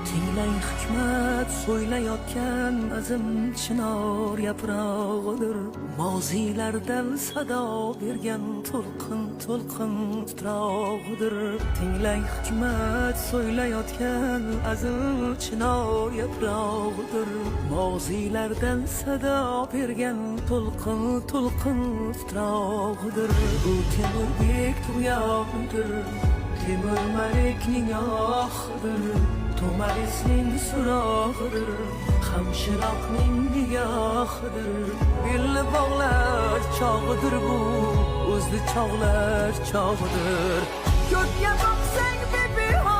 Tinglay hikmat so'ylayotgan azim chinor yaprog'idir. Mozilardan sado bergan to'lqin to'lqin titrog'idir. Tinglay hikmat so'ylayotgan azim chinor yaprog'idir. Mozilardan sado bergan to'lqin to'lqin titrog'idir. Bu Temurbek tug'yonidir, Temur Malikning oxidir. To'marisning surog'idir, Hamshiroqning nigohidir. Belli bog'lar chog'idir bu, o'zli chog'lar chog'idir. Ko'kka boqsang bebeho